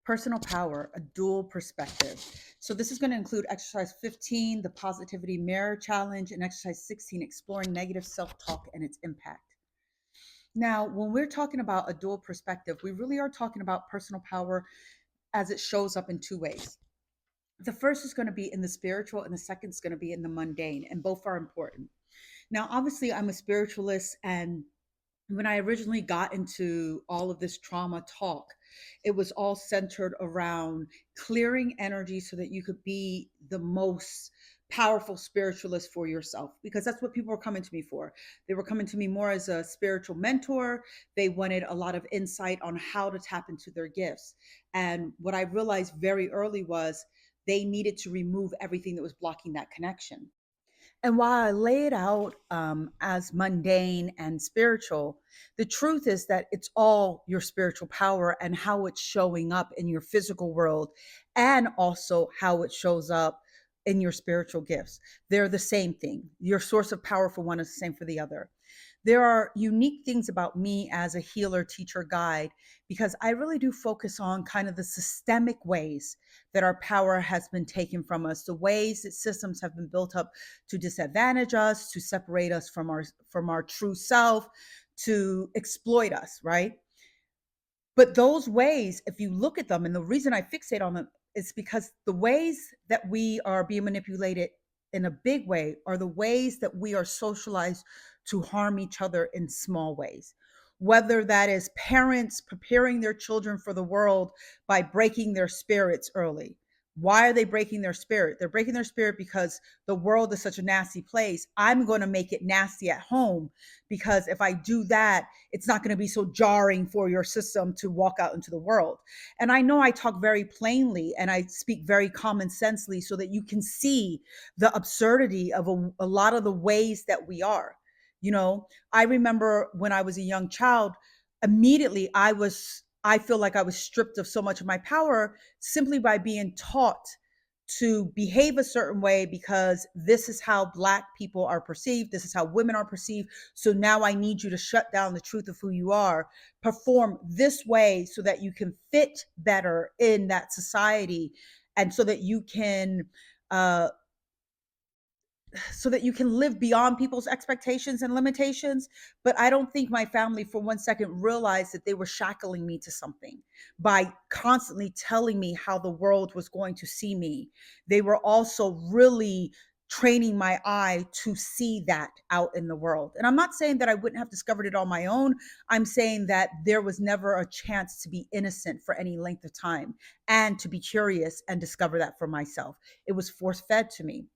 Personal power, a dual perspective. So this is going to include exercise 15, the positivity mirror challenge, and exercise 16, exploring negative self-talk and its impact. Now, when we're talking about a dual perspective, we really are talking about personal power as it shows up in two ways. The first is going to be in the spiritual, and the second is going to be in the mundane, and both are important. Now, obviously, I'm a spiritualist, and when I originally got into all of this trauma talk, it was all centered around clearing energy so that you could be the most powerful spiritualist for yourself, because that's what people were coming to me for. They were coming to me more as a spiritual mentor. They wanted a lot of insight on how to tap into their gifts. And what I realized very early was they needed to remove everything that was blocking that connection. And while I lay it out as mundane and spiritual, the truth is that it's all your spiritual power and how it's showing up in your physical world, and also how it shows up in your spiritual gifts. They're the same thing. Your source of power for one is the same for the other. There are unique things about me as a healer, teacher, guide, because I really do focus on kind of the systemic ways that our power has been taken from us, the ways that systems have been built up to disadvantage us, to separate us from our true self, to exploit us, right? But those ways, if you look at them, and the reason I fixate on them is because the ways that we are being manipulated in a big way are the ways that we are socialized to harm each other in small ways. Whether that is parents preparing their children for the world by breaking their spirits early. Why are they breaking their spirit? They're breaking their spirit because the world is such a nasty place. I'm going to make it nasty at home, because if I do that, it's not going to be so jarring for your system to walk out into the world. And I know I talk very plainly and I speak very common sensely so that you can see the absurdity of a lot of the ways that we are. You know, I remember when I was a young child, immediately I feel like I was stripped of so much of my power simply by being taught to behave a certain way, because this is how Black people are perceived. This is how women are perceived. So now I need you to shut down the truth of who you are, perform this way so that you can fit better in that society, and uh, so that you can live beyond people's expectations and limitations. But I don't think my family for one second realized that they were shackling me to something by constantly telling me how the world was going to see me. They were also really training my eye to see that out in the world. And I'm not saying that I wouldn't have discovered it on my own. I'm saying that there was never a chance to be innocent for any length of time and to be curious and discover that for myself. It was force fed to me.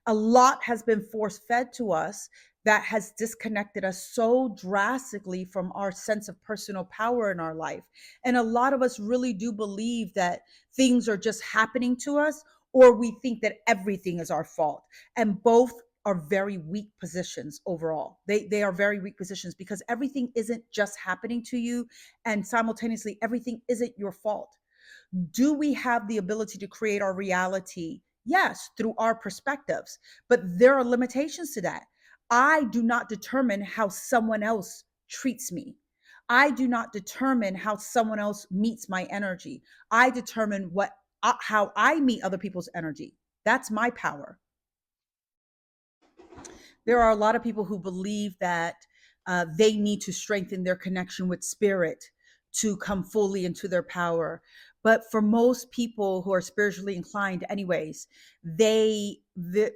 A lot has been force fed to us that has disconnected us so drastically from our sense of personal power in our life. And a lot of us really do believe that things are just happening to us, or we think that everything is our fault. And both are very weak positions overall. They are very weak positions, because everything isn't just happening to you, and simultaneously everything isn't your fault. Do we have the ability to create our reality? Yes, through our perspectives, but there are limitations to that. I do not determine how someone else treats me. I do not determine how someone else meets my energy. I determine how I meet other people's energy. That's my power. There are a lot of people who believe that they need to strengthen their connection with spirit to come fully into their power. But for most people who are spiritually inclined, anyways, they're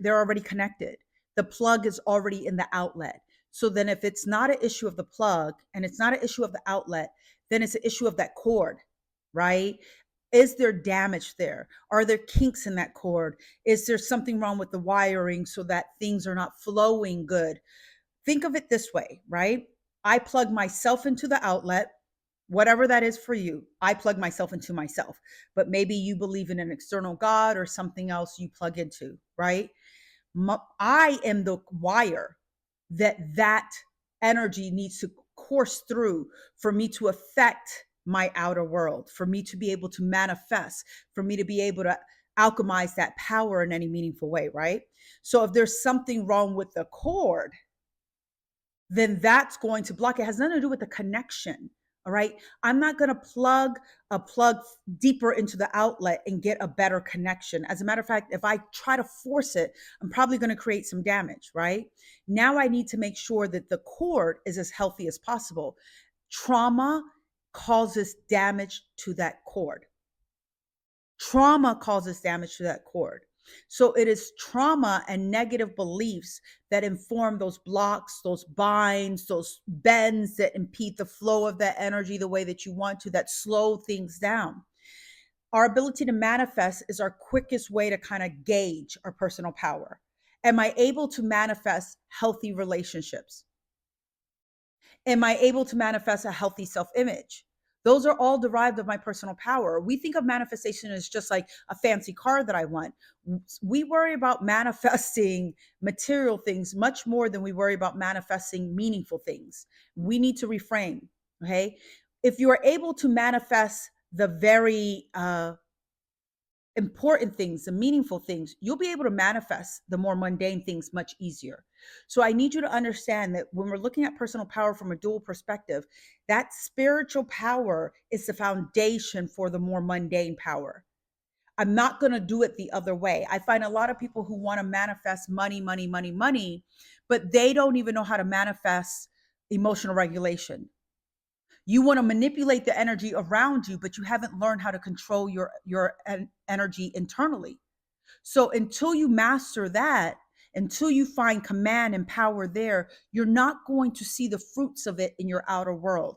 already connected. The plug is already in the outlet. So then, if it's not an issue of the plug and it's not an issue of the outlet, then it's an issue of that cord, right? Is there damage there? Are there kinks in that cord? Is there something wrong with the wiring so that things are not flowing good? Think of it this way, right? I plug myself into the outlet, whatever that is for you. I plug myself into myself, but maybe you believe in an external God or something else you plug into, right? I am the wire that energy needs to course through for me to affect my outer world, for me to be able to manifest, for me to be able to alchemize that power in any meaningful way, right? So if there's something wrong with the cord, then that's going to block it. It has nothing to do with the connection. All right. I'm not going to plug a plug deeper into the outlet and get a better connection. As a matter of fact, if I try to force it, I'm probably going to create some damage, right? Now I need to make sure that the cord is as healthy as possible. Trauma causes damage to that cord. Trauma causes damage to that cord. So it is trauma and negative beliefs that inform those blocks, those binds, those bends that impede the flow of that energy the way that you want to, that slow things down. Our ability to manifest is our quickest way to kind of gauge our personal power. Am I able to manifest healthy relationships? Am I able to manifest a healthy self image? Those are all derived of my personal power. We think of manifestation as just like a fancy car that I want. We worry about manifesting material things much more than we worry about manifesting meaningful things. We need to reframe. Okay. If you are able to manifest the very important things, the meaningful things, you'll be able to manifest the more mundane things much easier. So I need you to understand that when we're looking at personal power from a dual perspective, that spiritual power is the foundation for the more mundane power. I'm not going to do it the other way. I find a lot of people who want to manifest money, money, money, money, but they don't even know how to manifest emotional regulation. You want to manipulate the energy around you, but you haven't learned how to control your energy internally. So until you master that, until you find command and power there, you're not going to see the fruits of it in your outer world.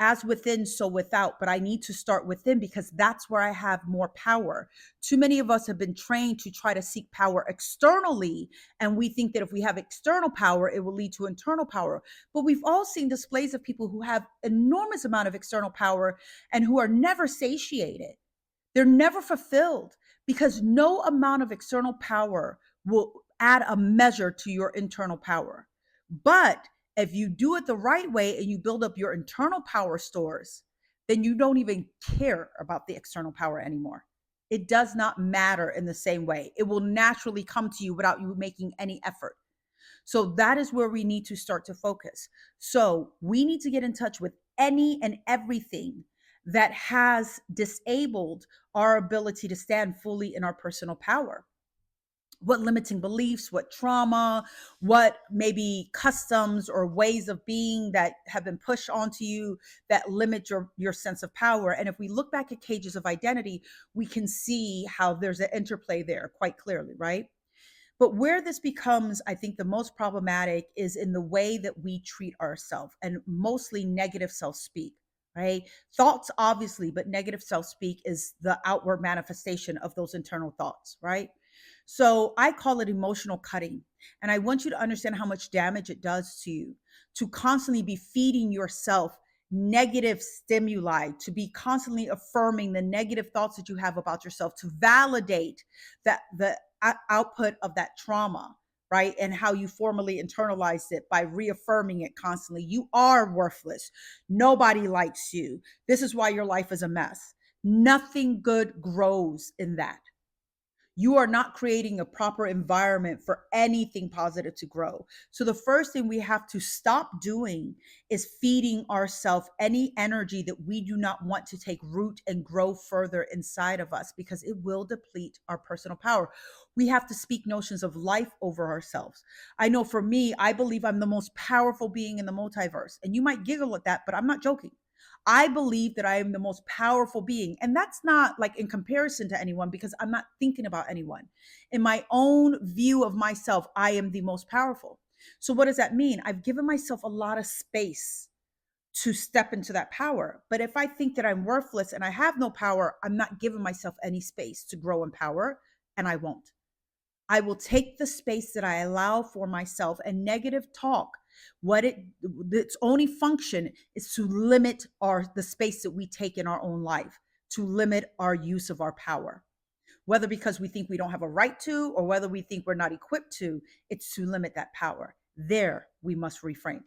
As within, so without. But I need to start within because that's where I have more power. Too many of us have been trained to try to seek power externally. And we think that if we have external power, it will lead to internal power. But we've all seen displays of people who have enormous amount of external power and who are never satiated. They're never fulfilled because no amount of external power will add a measure to your internal power. But if you do it the right way and you build up your internal power stores, then you don't even care about the external power anymore. It does not matter in the same way. It will naturally come to you without you making any effort. So that is where we need to start to focus. So we need to get in touch with any and everything that has disabled our ability to stand fully in our personal power. What limiting beliefs, what trauma, what maybe customs or ways of being that have been pushed onto you that limit your sense of power. And if we look back at cages of identity, we can see how there's an interplay there quite clearly, right? But where this becomes, I think, the most problematic is in the way that we treat ourselves and mostly negative self speak, right? Thoughts, obviously, but negative self speak is the outward manifestation of those internal thoughts, right? So I call it emotional cutting. And I want you to understand how much damage it does to you to constantly be feeding yourself negative stimuli, to be constantly affirming the negative thoughts that you have about yourself, to validate that the output of that trauma, right? And how you formally internalized it by reaffirming it constantly. You are worthless. Nobody likes you. This is why your life is a mess. Nothing good grows in that. You are not creating a proper environment for anything positive to grow. So the first thing we have to stop doing is feeding ourselves any energy that we do not want to take root and grow further inside of us because it will deplete our personal power. We have to speak notions of life over ourselves. I know for me, I believe I'm the most powerful being in the multiverse. And you might giggle at that, but I'm not joking. I believe that I am the most powerful being. And that's not like in comparison to anyone because I'm not thinking about anyone. In my own view of myself, I am the most powerful. So, what does that mean? I've given myself a lot of space to step into that power. But if I think that I'm worthless and I have no power, I'm not giving myself any space to grow in power, and I won't. I will take the space that I allow for myself, and negative talk, its only function is to limit the space that we take in our own life, to limit our use of our power. Whether because we think we don't have a right to, or whether we think we're not equipped to, it's to limit that power. There we must reframe.